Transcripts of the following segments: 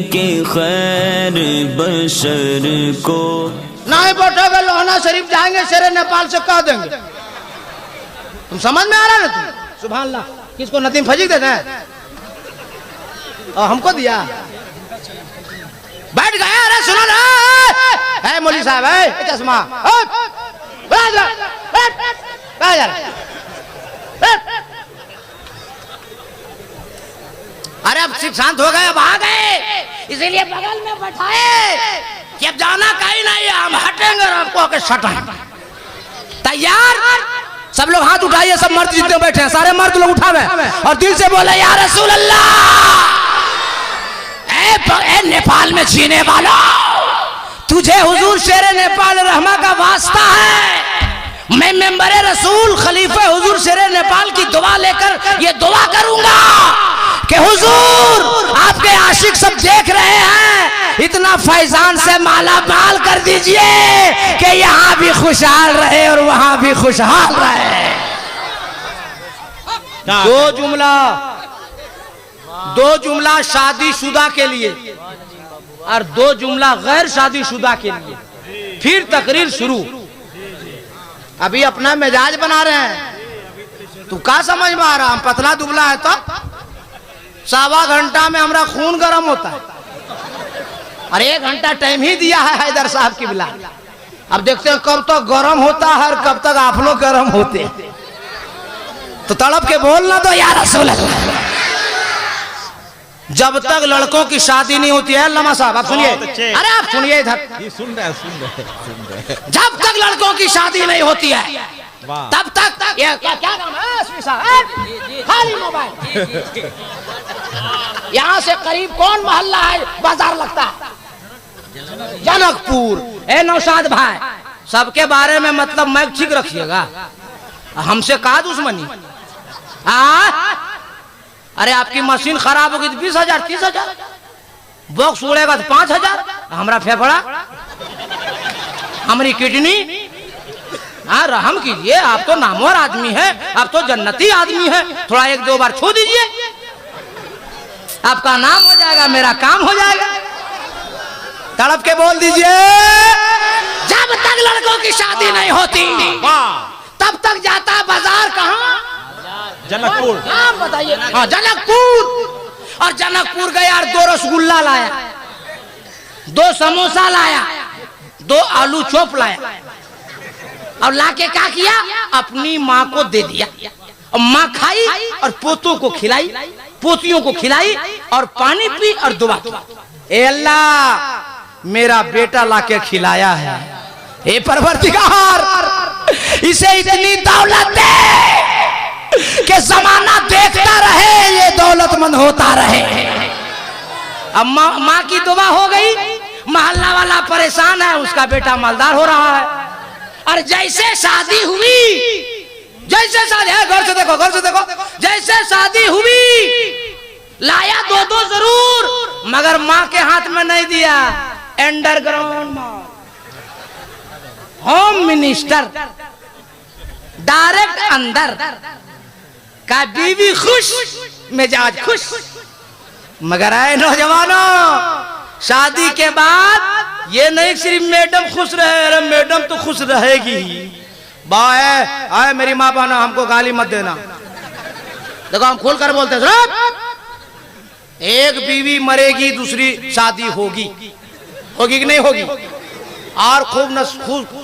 के खैर बशर को। नहीं बैठोगे लोहना शरीफ जाएंगे, शेरे नेपाल से कह देंगे। तुम समझ में आ रहा है ना? तुम सुभान अल्लाह। किसको नदीम फजीक देते हैं? और हमको दिया। बैठ गए। अरे सुनो ना, है मौली साहब, है चश्मा, अरे अब शांत हो गए, अब आ गए, इसीलिए बगल में बैठाए कि अब जाना कहीं नहीं है, हम हटेंगे और आपको आके सटाएंगे। तैयार? सब लोग हाथ उठाइए, सब मर्द जितने बैठे हैं सारे मर्द लोग उठावे और दिल से बोले या रसूल अल्लाह। ए नेपाल में जीने वाला, तुझे हुजूर शेरे नेपाल रहमा का वास्ता है। मैं मेंबर रसूल खलीफा हुजूर शेरे नेपाल की दुआ लेकर ये दुआ करूंगा कि हुजूर आपके आशिक सब देख रहे हैं, इतना फैजान से माला माल कर दीजिए कि यहाँ भी खुशहाल रहे और वहां भी खुशहाल रहे। दो जुमला शादीशुदा के लिए और दो जुमला गैर शादीशुदा के लिए, फिर तकरीर शुरू। अभी अपना मिजाज बना रहे हैं, तू क्या समझ में आ रहा? हम पतला दुबला है तो 1.25 घंटा में हमारा खून गर्म होता है और 1 घंटा टाइम ही दिया है हैदर साहब की बिला। अब देखते हैं कब तक गर्म होता है और कब तक आप लोग गर्म होते। तो तड़प के बोलना तो या रसूल अल्लाह। जब तक लड़कों की शादी नहीं होती है, लम्हा साहब आप सुनिए, अरे आप सुनिए इधर, सुन रहे। जब तक लड़कों की शादी नहीं होती है तब तक ये क्या काम है? खाली मोबाइल। यहाँ से करीब कौन मोहल्ला है बाजार लगता है? जनकपुर। ए नौशाद भाई, सबके बारे में मतलब मैं ठीक रखिएगा, हमसे कहा दुश्मनी। अरे आपकी मशीन खराब होगी तो 20,000 30,000, बॉक्स उड़ेगा तो 5,000, हमारा फेफड़ा, हमारी किडनी। हाँ रहम कीजिए, आप तो नामवर आदमी है, आप तो जन्नती आदमी है, थोड़ा 1-2 बार छू दीजिए, आपका नाम हो जाएगा, मेरा काम हो जाएगा। तड़प के बोल दीजिए, जब तक लड़कों की शादी नहीं होती तब तक जाता बाजार कहाँ? जनकपुर। नाम बताइए। हाँ जनकपुर। और जनकपुर गया और 2 रसगुल्ला लाया, 2 समोसा लाया, 2 आलू चॉप लाया और लाके क्या किया? अपनी माँ को दे दिया और माँ खाई और पोतों को खिलाई, पोतियों को खिलाई और पानी पी और दुआ की, ए अल्लाह मेरा बेटा लाके खिलाया है, हे परवरदिगार इसे इतनी दौलत दे कि जमाना देखता रहे, ये दौलतमंद होता रहे। अब माँ की दुआ हो गई, मोहल्ला वाला परेशान है, उसका बेटा मालदार हो रहा है। और जैसे शादी हुई, जैसे शादी है, घर से देखो, घर से देखो, जैसे शादी हुई लाया 2-2 जरूर, मगर माँ के हाथ में नहीं दिया। अंडरग्राउंड होम मिनिस्टर डायरेक्ट अंदर का, बीवी खुश मिजाज खुश। मगर आए नौजवानों, शादी के बाद ये नहीं सिर्फ मैडम खुश रहे, अरे मैडम तो खुश रहेगी। बाय आए मेरी माँ बहना, हमको गाली मत देना, देखो हम खोल कर बोलते हैं, एक बीवी मरेगी दूसरी शादी होगी, होगी कि नहीं होगी? और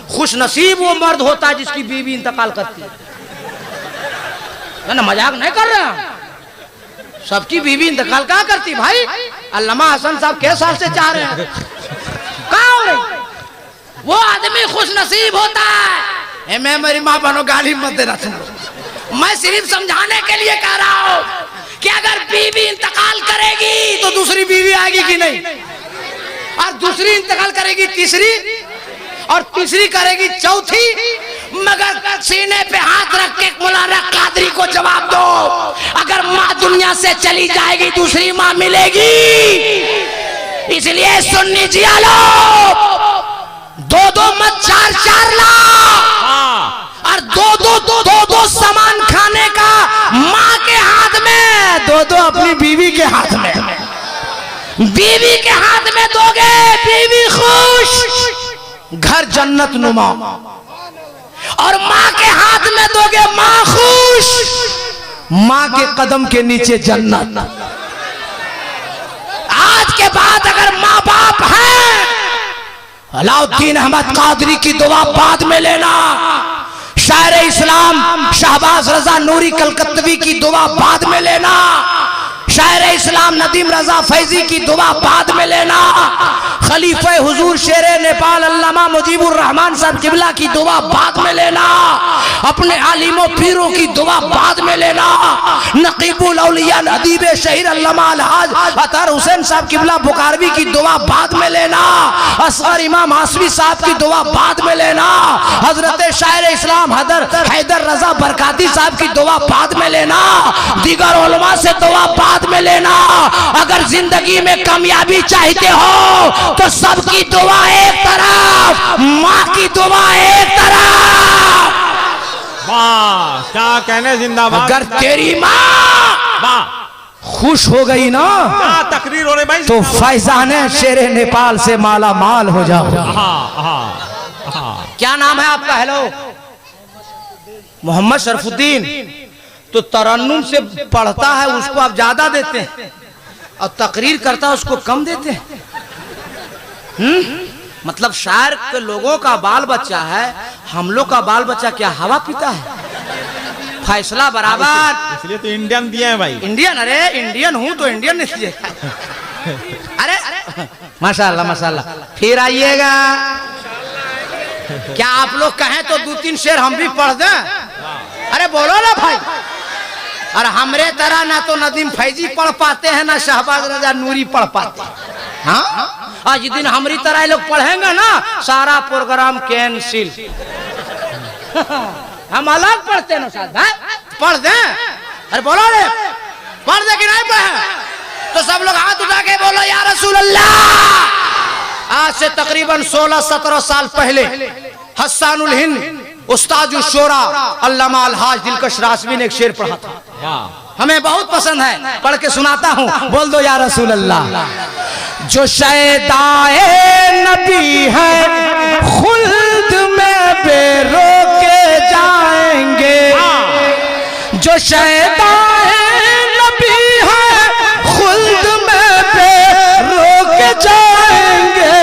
खुश नसीब वो मर्द होता है जिसकी बीवी इंतकाल करती है ना। मजाक नहीं कर रहे हैं, सबकी बीवी इंतकाल क्या करती भाई? अल्लामा हसन साहब के साल से चाह रहे हैं, कहाँ हो रही? वो आदमी खुश नसीब होता है। मैं मेरी माँ बहनों गाली मत देना, मैं सिर्फ समझाने के लिए कह रहा हूँ कि अगर बीवी इंतकाल करेगी तो दूसरी बीवी आएगी कि नहीं, और दूसरी इंतकाल करेगी तीसरी, और तीसरी करेगी चौथी। मगर सीने पे हाथ रख के मौलाना कादरी को जवाब दो, अगर माँ दुनिया से चली जाएगी दूसरी माँ मिलेगी। इसलिए सुन्नी जिया लो, 2-2 मत 4-4 ला, और 2-2 सामान खाने का माँ के हाथ में, 2-2 अपनी बीवी के हाथ में। बीवी के हाथ में दोगे बीवी खुश, घर जन्नत नुमा, और माँ के हाथ में दोगे माँ खुश, माँ के कदम के नीचे जन्नत। आज के बाद अगर माँ बाप हैं, अलाउद्दीन अहमद कादरी की दुआ बाद में लेना, शायर इस्लाम शहबाज रजा नूरी कलकत्तवी की दुआ बाद में लेना, शायर इस्लाम नदीम रजा फैजी की दुआ बाद में लेना, खलीफा हुजूर शेरे नेपाल अल्लामा मुजीबुर रहमान साहब किबला की दुआ बाद में लेना, अपने आलिमों पीरों की दुआ बाद में लेना, नकीबुल औलिया अदीब शहीर अल्लामा अलहाज अतर हुसैन साहब किबला बुखारवी की दुआ बाद में लेना, असगर इमाम आसवी साहब की दुआ बाद में लेना, हजरत शायर इस्लाम हैदर रजा बरकाती साहब की दुआ बाद में लेना, दीगर उलमा से दुआ बाद में लेना। अगर जिंदगी में कामयाबी चाहते हो तो सबकी दुआ एक तरफ, माँ की दुआ एक तरफ। वाह क्या कहने, जिंदाबाद। अगर तेरी माँ खुश हो गई ना, क्या तकरीर हो रही भाई, तो फैजाने शेरे नेपाल से माला माल हो जाओ। क्या नाम है आपका? हेलो, मोहम्मद शरफुद्दीन। तो तरन्नुम से पढ़ता है उसको आप ज्यादा देते हैं, और तकरीर करता है उसको कम देते हैं। मतलब शायर के लोगों का बाल बच्चा है, हम लोग का बाल बच्चा क्या हवा पीता है? फैसला बराबर, इसलिए तो इंडियन दिए हैं भाई। इंडियन? अरे इंडियन हूं तो इंडियन नहीं दिए। अरे माशाल्लाह माशाल्लाह, फिर आइएगा। क्या आप लोग कहें तो 2-3 शेर हम भी पढ़ दें? अरे बोलो ना भाई। और हमरे तरह ना तो नदीम फैजी पढ़ पाते हैं ना शहबाज रजा नूरी पढ़ पाते हैं। हाँ, आज दिन हमारी तरह लोग पढ़ेंगे ना, सारा प्रोग्राम कैंसिल। हम अलग पढ़ते हैं ना साथ, पढ़ दे। अरे बोलो रे, पढ़ दे कि नहीं पढ़े? तो सब लोग हाथ उठा के बोलो या रसूल अल्लाह। आज से तकरीबन 16-17 साल पहले हस्सानुल हिंद उस्ताद शोरा अल्लामा अलहाज दिलकश रासवी ने एक शेर पढ़ा था, हमें बहुत पसंद है, पढ़ के सुनाता हूँ। बोल दो या रसूल अल्लाह। जो शैदाए नबी है खुल्द में बेरोके जाएंगे, जो शैदाए नबी है खुल्द में बेरोके जाएंगे,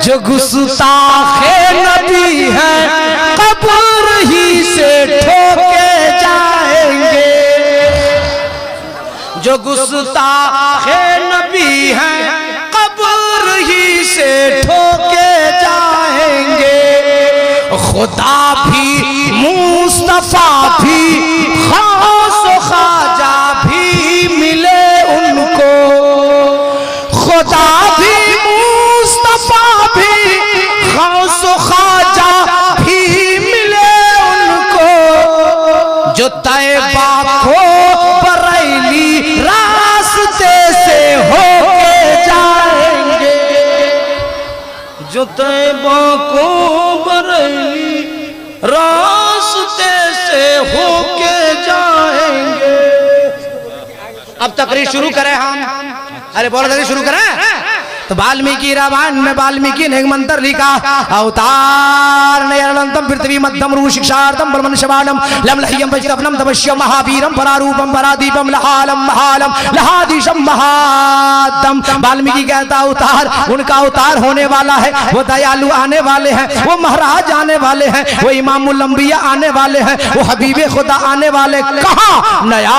जो गुस्ताखे नबी है कब्र ही से ठोके जाएंगे, जो गुस्ताखे नबी हैं कब्र ही से ठोके जाएंगे। खुदा भी मुस्तफा भी खास ख्वाजा भी मिले उनको, खुदा भी मुस्तफा भी खास ख्वाजा भी मिले उनको, जो तैबा को बरैली रास्ते से होके जाएंगे, जो तैबा को बरैली रास्ते से होके जाएंगे। अब तकरीर शुरू करें हम। अरे बोलो तकरीर शुरू करें। तो वाल्मीकि रामायण में वाल्मीकि ने एक मंत्र लिखा, अवतार नयनंतम पृथ्वी मध्यम रू शिक्षार्थम बलमन शवानम लमलह्यम वज्रवनम तपस्यम महावीरम परारूपम परादीपम लहालम महालम लहादिशम महादम। वाल्मीकि कहता अवतार, उनका अवतार होने वाला है, वो दयालु आने वाले हैं, वो महाराज आने वाले हैं, वो इमामुल अंबिया आने वाले हैं, वो हबीबे खुदा आने वाले। कहाँ? नया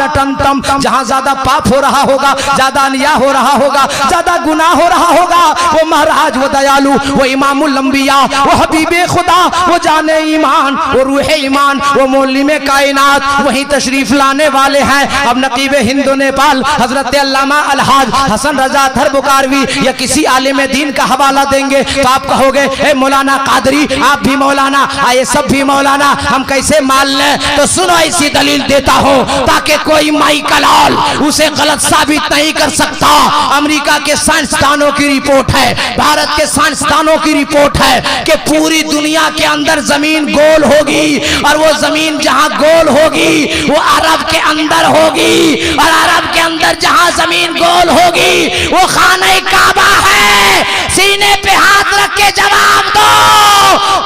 रटनतम, जहाँ ज्यादा पाप हो रहा होगा, ज्यादा अन्याय हो रहा होगा, ज्यादा गुनाह हो रहा होगा, वो महाराज, वो दयालु, वो इमामुल अंबिया, वो हबीबे खुदा, वो जाने ईमान, वो रूहे ईमान, वो मौलिम कायनात वहीं तशरीफ लाने वाले हैं। अब नकीब हिंदू नेपाल हजरत अल्लामा अलहाज हसन रजा थर बुकारवी या किसी आलिम दीन का हवाला देंगे तो आप कहोगे ए मौलाना कादरी आप भी मौलाना, आए सब भी मौलाना, हम कैसे मान लें? तो सुनो ऐसी दलील देता हूँ ताकि कोई माई कलाल उसे गलत साबित नहीं कर सकता। अमेरिका के साइंसदानों की रिपोर्ट है, भारत के साइंसदानों की रिपोर्ट है कि पूरी दुनिया के अंदर जमीन गोल होगी और वो जमीन जहां गोल होगी वो अरब के अंदर होगी, और अरब के अंदर जहां जमीन गोल होगी वो खाने काबा है। सीने पे हाथ रख के जवाब दो,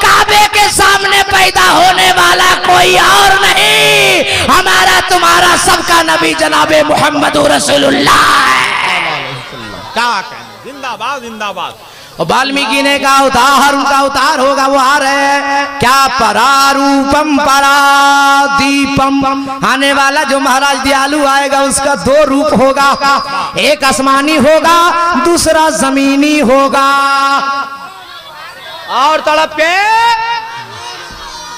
काबे के सामने पैदा होने वाला कोई और नहीं, हमारा तुम्हारा सबका नबी जनाबे मोहम्मद रसूलुल्लाह है। क्या कहने, जिंदाबाद जिंदाबाद। और वाल्मीकि ने कहा उदाहर उनका उतार होगा, वो आ रहे हैं क्या परारूपम परादीपम, आने वाला जो महाराज दयालु आएगा उसका दो रूप होगा, एक आसमानी होगा दूसरा जमीनी होगा। और तड़प के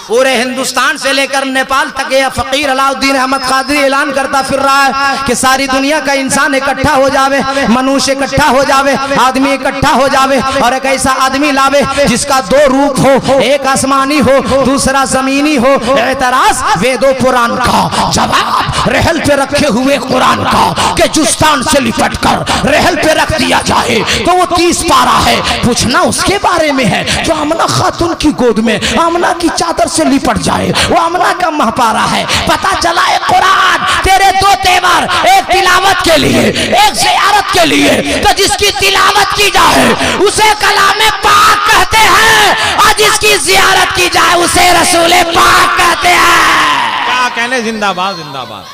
पूरे हिंदुस्तान से लेकर नेपाल तक ये फकीर अलाउद्दीन अहमद कादरी ऐलान करता फिर रहा है कि सारी दुनिया का इंसान इकट्ठा हो जावे, मनुष्य इकट्ठा हो जावे, आदमी इकट्ठा हो जावे और एक ऐसा आदमी लावे जिसका दो रूप हो, एक आसमानी हो दूसरा जमीनी हो। एतराज वेदों पुराण का, जवाब रहल पे रखे हुए कुरान का कि जुस्तान से लिपट कर रहल पे रख दिया जाए तो वो 30 पारा है। पूछना उसके बारे में है जो आमना खातून की गोद में आमना की चादर से लिपट जाए, वो आमना का महपारा है। पता चला है कुरान तेरे दो तेवर, एक तिलावत के लिए एक ज़ियारत के लिए, तो जिसकी तिलावत की जाए उसे कलामे पाक कहते हैं और जिसकी ज़ियारत की जाए उसे रसूले पाक कहते हैं। क्या कहने, जिंदाबाद जिंदाबाद।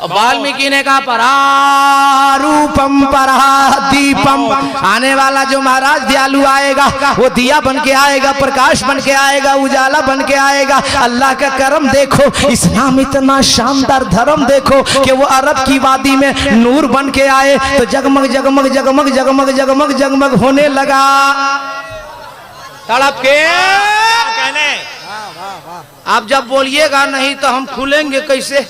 वाल्मीकि ने कहा परारूपम परादीपम, आने वाला जो महाराज दयालु आएगा वो दिया बन के आएगा, प्रकाश बन के आएगा, उजाला बन के आएगा। अल्लाह का करम देखो, इस्लाम इतना शानदार धर्म देखो कि वो अरब की वादी में नूर बन के आए तो जगमग जगमग जगमग जगमग जगमग जगमग होने लगा। तड़प के कहने आप जब बोलिएगा नहीं तो हम खुलेंगे कैसे?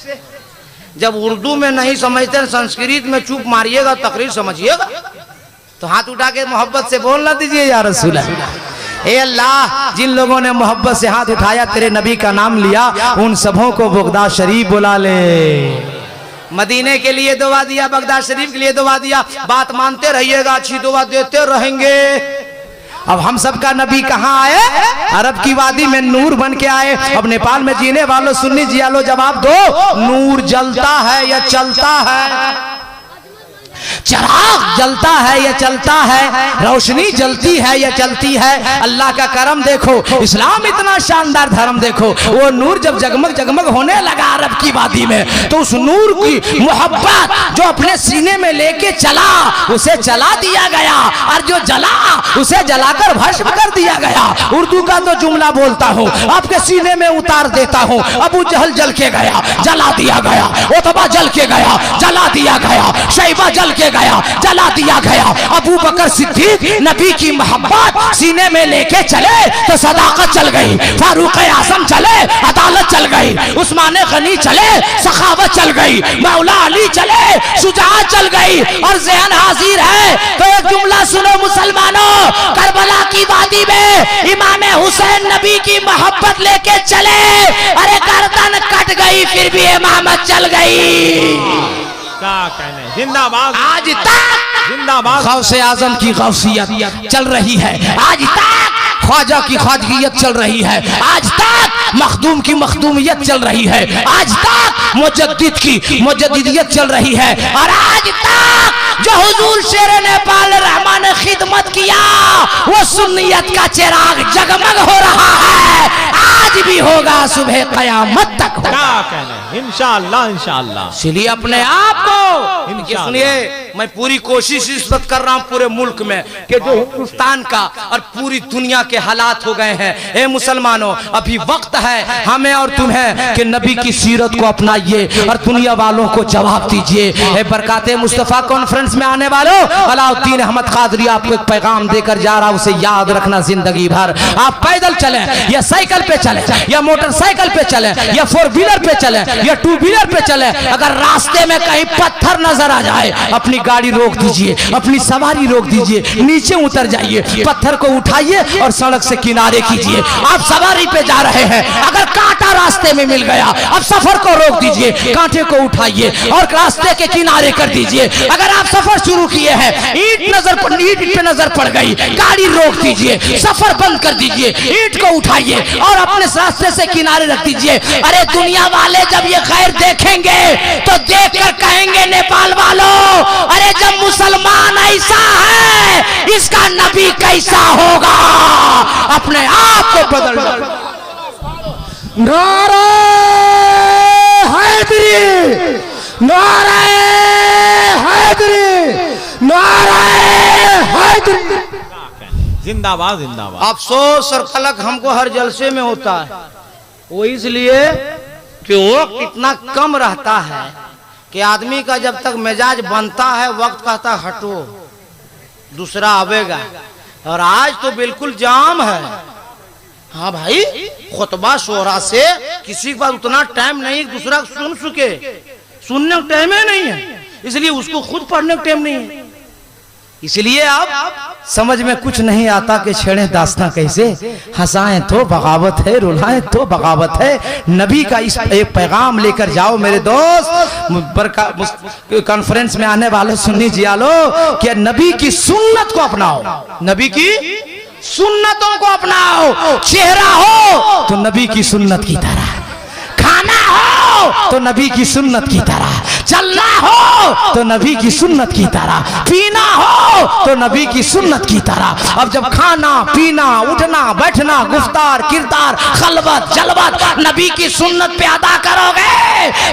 जब उर्दू में नहीं समझते संस्कृत में चूक मारिएगा तकरीर समझिएगा। तो हाथ उठा के मोहब्बत से बोलना दीजिए या रसूल अल्लाह। ए अल्लाह, जिन लोगों ने मोहब्बत से हाथ उठाया तेरे नबी का नाम लिया उन सबों को बगदाद शरीफ बुला ले। मदीने के लिए दुआ दिया, बगदाद शरीफ के लिए दुआ दिया। बात मानते रहिएगा, अच्छी दुआ देते रहेंगे। अब हम सबका नबी कहाँ आए? अरब की वादी में नूर बन के आए। अब नेपाल में जीने वालों सुन्नी जियालो जवाब दो, नूर जलता है या चलता है? चिराग जलता है या चलता है? रोशनी जलती है या चलती है? अल्लाह का करम देखो, इस्लाम इतना शानदार धर्म देखो। वो नूर जब जगमग जगमग होने लगा अरब की वादी में तो उस नूर की मोहब्बत जो अपने सीने में लेके चला उसे जला दिया गया, और जो जला उसे जलाकर भस्म कर दिया गया। उर्दू का तो जुमला बोलता हूँ, आपके सीने में उतार देता हूँ। अबू जहल जल के गया, जला दिया गया। उतबा जल के गया, जला दिया गया। शैबा जल के गया, जला दिया गया। अबू बकर सिद्दीक नबी की मोहब्बत सीने में लेके चले तो सदाकत चल गई। फारूक आजम चले, अदालत चल गई। उस्मान गनी चले, सखावत चल गई। मौला अली चले, शुजाअत चल गई। और ज़हन हाजिर है तो एक जुमला सुनो मुसलमानों, करबला की वादी में इमाम हुसैन नबी की मोहब्बत लेके चले, अरे गर्दन कट गई फिर भी इमामत चल गई। क्या कहने, जिंदाबाद। आज तक जिंदाबाद। गौसे आजम की गौसियत चल रही है, आज तक ख्वाजा की ख्वाजगियत चल रही है, आज तक मखदूम की मखदूमियत चल रही है, आज तक मुजद्दिद की मुजद्दिदियत चल रही है, और आज तक जो हुजूर शेर नेपाल रहमान ने खिदमत किया वो सुन्नियत का चिराग जगमग हो रहा है। आज भी होगा, सुबह कयामत तक होगा। क्या कहने, इंशाअल्लाह इंशाअल्लाह। इसलिए अपने आप को सुनिए, मैं पूरी कोशिश इस वक्त कर रहा हूँ पूरे मुल्क में कि जो हिंदुस्तान का और पूरी दुनिया के हालात हो गए हैं, ए मुसलमानों, अभी वक्त है हमें और तुम्हें कि नबी की सीरत को अपनाइए और दुनिया वालों को जवाब दीजिए। ए बरकाते मुस्तफ़ा कॉन्फ्रेंस में आने वालों, अलाउद्दीन अहमद कादरी आपको एक पैगाम देकर जा रहा, उसे याद रखना जिंदगी भर। आप पैदल चले या साइकिल पे चले या मोटरसाइकिल पे चले या 4 व्हीलर पे चले या टू व्हीलर पे चले, अगर रास्ते में कहीं पत्थर नजर आ जाए अपनी गाड़ी रोक दीजिए, अपनी सवारी रोक दीजिए, नीचे उतर जाइए, पत्थर को उठाइए और सड़क से किनारे कीजिए। आप सवारी पे जा रहे हैं, अगर कांटा रास्ते में मिल गया, अब सफर को रोक दीजिए, कांटे को उठाइए और रास्ते के किनारे कर दीजिए। अगर आप सफर शुरू किए हैं, ईंट पे नजर पड़ गई, गाड़ी रोक दीजिए, सफर बंद कर दीजिए, ईंट को उठाइए और अपने रास्ते से किनारे रख दीजिए। अरे दुनिया वाले जब ये खैर देखेंगे तो देखकर कहेंगे नेपाल वालों, अरे जब मुसलमान ऐसा है इसका नबी कैसा होगा। अपने आप को बदल दो। नारे हैदरी, नारे हैदरी, नारे हैदरी। जिंदाबाद जिंदाबाद। अफसोस और कलक हमको हर जलसे में होता है, वो इसलिए कि वक्त इतना कम रहता है कि आदमी का जब तक मिजाज बनता है वक्त कहता है हटो दूसरा आवेगा। और आज तो बिल्कुल जाम है। हाँ भाई, खुतबा शोरा से किसी के पास उतना टाइम नहीं दूसरा सुन सके, सुनने का टाइम ही नहीं है, इसलिए उसको खुद पढ़ने का टाइम नहीं है। इसलिए आप समझ में कुछ नहीं आता कि छेड़े दास्तां कैसे, हंसाएं तो बगावत है, रुलाएं तो बगावत है। नबी का इस एक पैगाम लेकर जाओ मेरे दोस्त, कॉन्फ्रेंस में आने वाले सुन्नी जियालो, कि नबी की सुन्नत को अपनाओ, नबी की सुन्नतों को अपनाओ। चेहरा हो तो नबी की सुन्नत की तरह, खाना हो तो नबी की सुन्नत की तरह, चलना हो तो नबी की सुन्नत की तरह, पीना हो तो नबी की सुन्नत की तरह। अब जब खाना पीना उठना बैठना गुफ्तार किरदार खलवत जलवत नबी की सुन्नत पे अदा करोगे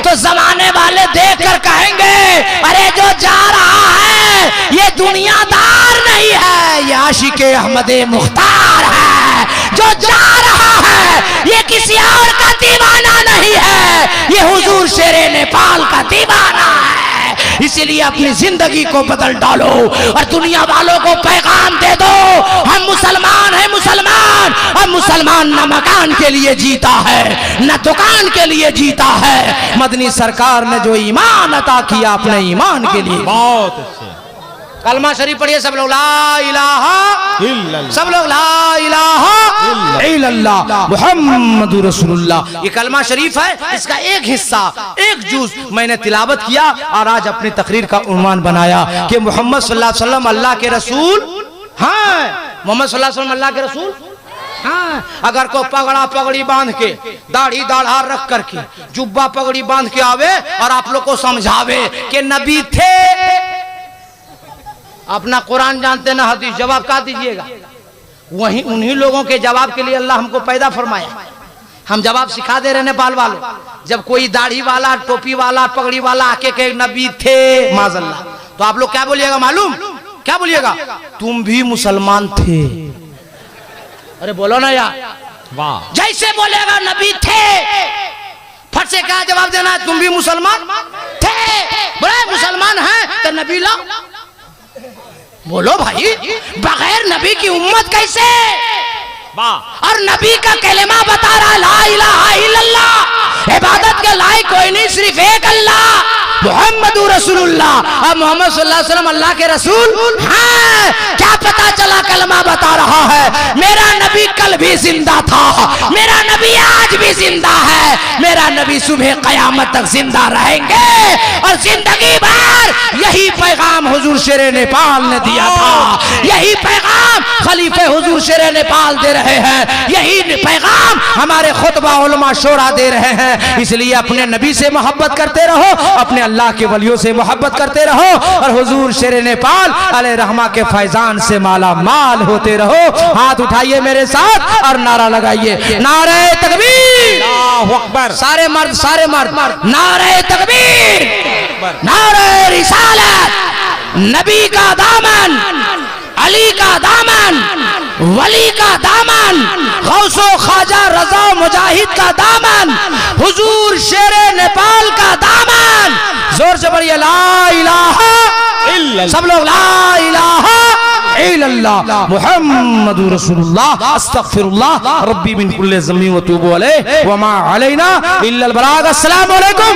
तो जमाने वाले देख कर कहेंगे, अरे जो जा रहा है ये दुनियादार नहीं है, ये आशिके अहमदे मुख्तार है। जो जा रहा है ये किसी और का दीवाना नहीं है, ये हुजूर शेरे नेपाल का दीवाना है। इसीलिए अपनी जिंदगी को बदल डालो और दुनिया वालों को पैगाम दे दो, हम मुसलमान हैं मुसलमान। और मुसलमान न मकान के लिए जीता है न दुकान के लिए जीता है, मदनी सरकार ने जो ईमान अता किया अपने ईमान के लिए। बहुत अच्छे। कलमा शरीफ पढ़िए सब लोग, ला इलाहा इल्लल्लाह, सब लोग ला इलाहा इल्लल्लाह मुहम्मदुर रसूलुल्लाह। ये कलमा शरीफ है, इसका एक हिस्सा एक जुज मैंने तिलावत किया और आज अपनी तकरीर का उन्वान बनाया कि मोहम्मद सल्लल्लाहु अलैहि वसल्लम अल्लाह के रसूल। हाँ, मोहम्मद सल्लल्लाहु अलैहि वसल्लम अल्लाह के रसूल। हाँ, अगर को पगड़ा पगड़ी बांध के दाढ़ी दाढ़ा रख करके जुब्बा पगड़ी बांध के आवे और आप लोग को समझावे कि नबी थे, अपना कुरान जानते ना हदीस, जवाब क्या दीजिएगा? वहीं उन्हीं लोगों के जवाब के लिए अल्लाह हमको पैदा फरमाया। हम जवाब सिखा दे रहे नेपाल वालों। जब कोई दाढ़ी वाला टोपी वाला पगड़ी वाला आके कहे नबी थे माज़अल्लाह, तो आप लोग क्या बोलिएगा मालूम? क्या बोलिएगा? तुम भी मुसलमान थे। अरे बोलो ना यार, वाह। जैसे बोलेगा नबी थे, फट से क्या जवाब देना है? तुम भी मुसलमान थे। बोले मुसलमान हैं तो नबी ला। बोलो भाई, बगैर नबी की उम्मत कैसे? वाह। और नबी का कलेमा बता रहा, ला इलाहा इल्लल्लाह, इबादत के लायक कोई नहीं सिर्फ एक अल्लाह मुहम्मदुर रसूलुल्लाह। अब मोहम्मद सल्लल्लाहु अलैहि वसल्लम अल्लाह के रसूल हैं। क्या पता चला? कलमा बता रहा है, मेरा नबी कल भी जिंदा था, मेरा नबी आज भी जिंदा है, मेरा नबी सुबह कयामत तक जिंदा रहेंगे। और जिंदगी भर यही पैगाम हुजूर शेरे नेपाल ने दिया था, यही पैगाम खलीफे हुजूर शेरे नेपाल दे रहे हैं, यही पैगाम हमारे खुतबा उलमा शोरा दे रहे हैं। इसलिए अपने नबी से मोहब्बत करते रहो, अपने अल्लाह के वलियों से मोहब्बत करते रहो और हुजूर शेरे नेपाल अलैहि रहमा के फैजान से माला माल होते रहो। हाथ उठाइए मेरे साथ और नारा लगाइए, नारे तकबीर, अल्लाहु अकबर। सारे मर्द, नारे तकबीर, नारे रिसालत। नबी का दामन, अली का दामन, वली का दामन, गौसो ख्वाजा रजा मुजाहिद का दामन, हुजूर शेरे नेपाल का दामन। जोर से पढ़िए, ला इलाहा इल्लल्लाह। सब लोग ला इलाहा इल्लल्लाह मुहम्मदुर रसूलुल्लाह अस्तगफिरुल्लाह रब्बी मिन कुल्ली ज़म्बि व तूबु अलैहि व मा अलैना इल्लल बलाग। अस्सलामु अलैकुम।